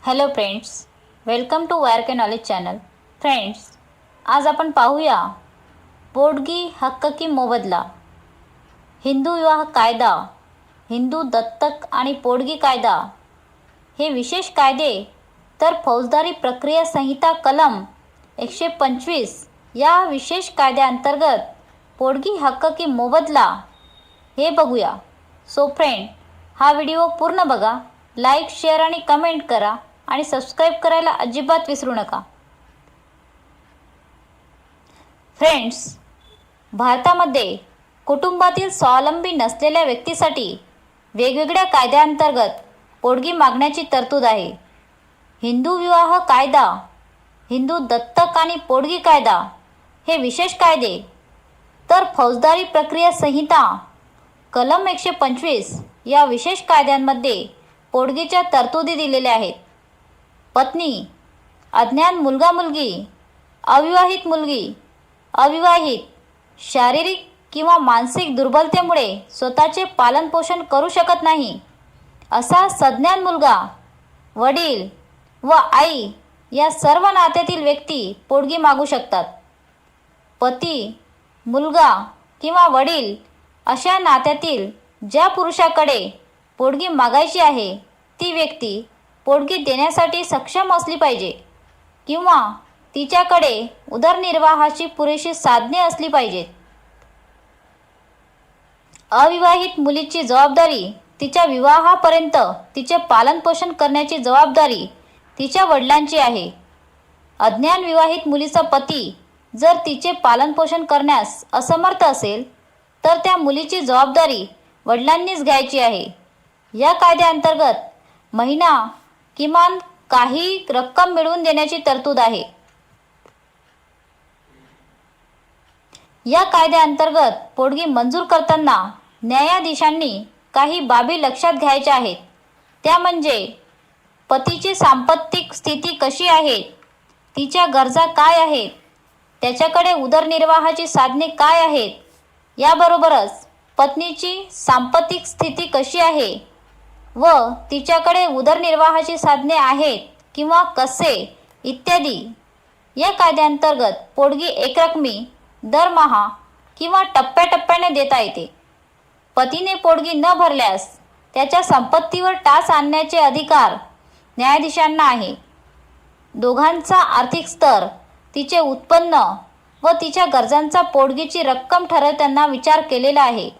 Hello friends, welcome to wire के knowledge channel. Friends, आज आपण पाहूया पोटगी हक्क की मोबदला, हिंदू विवाह कायदा, हिंदू दत्तक आणि पोटगी कायदा हे विशेष कायदे तर फौजदारी प्रक्रिया संहिता कलम 125 या विशेष कायद्याअंतर्गत पोटगी हक्क की मोबदला हे बघूया. सो फ्रेंड, हा व्हिडिओ पूर्ण बघा, लाईक, शेअर आणि कमेंट करा आणि सबस्क्राईब करायला अजिबात विसरू नका. फ्रेंड्स, भारतामध्ये कुटुंबातील स्वावलंबी नसलेल्या व्यक्तीसाठी वेगवेगळ्या कायद्याअंतर्गत पोटगी मागण्याची तरतूद आहे. हिंदू विवाह कायदा, हिंदू दत्तक आणि पोटगी कायदा हे विशेष कायदे तर फौजदारी प्रक्रिया संहिता कलम 125 या विशेष कायद्यांमध्ये पोटगीच्या तरतुदी दिलेल्या आहेत. पत्नी, अज्ञान मुलगा मुलगी, अविवाहित मुलगी, अविवाहित, शारीरिक किंवा मानसिक दुर्बलतेमुळे स्वतःचे पालनपोषण करू शकत नाही असा सज्ञान मुलगा, वडील व आई या सर्व नात्यातील व्यक्ती पोटगी मागू शकतात. पती, मुलगा किंवा वडील अशा नात्यातील ज्या पुरुषाकडे पोटगी मागायची आहे ती व्यक्ती पोटगी देण्यासाठी सक्षम असली पाहिजे किंवा तिच्याकडे उदरनिर्वाहाची पुरेशी साधने असली पाहिजेत. अविवाहित मुलीची जबाबदारी तिच्या विवाहापर्यंत तिचे पालनपोषण करण्याची जबाबदारी तिच्या वडिलांची आहे. अज्ञान विवाहित मुलीचा पती जर तिचे पालनपोषण करण्यास असमर्थ असेल तर त्या मुलीची जबाबदारी वडिलांनीच घ्यायची आहे. या कायद्याअंतर्गत महिना किमान काही रक्कम मिळवून देण्याची तरतूद आहे. या कायद्याअंतर्गत पोटगी मंजूर करताना न्यायाधीशांनी काही बाबी लक्षात घ्यायच्या आहेत. त्या म्हणजे पतीची सांपत्तिक स्थिती कशी आहे, तिच्या गरजा काय आहेत, त्याच्याकडे उदरनिर्वाहाची साधने काय आहेत, याबरोबरच पत्नीची सांपत्तिक स्थिती कशी आहे व तिच्याकडे उदरनिर्वाहाची साधने आहेत किंवा कसे इत्यादी. या कायद्याअंतर्गत पोटगी एकरकमी, दरमहा किंवा टप्प्याटप्प्याने देता येते. पतीने पोटगी न भरल्यास त्याच्या संपत्तीवर टाच आणण्याचे अधिकार न्यायाधीशांना आहे. दोघांचा आर्थिक स्तर, तिचे उत्पन्न व तिच्या गरजांचा पोटगीची रक्कम ठरवताना विचार केलेला आहे.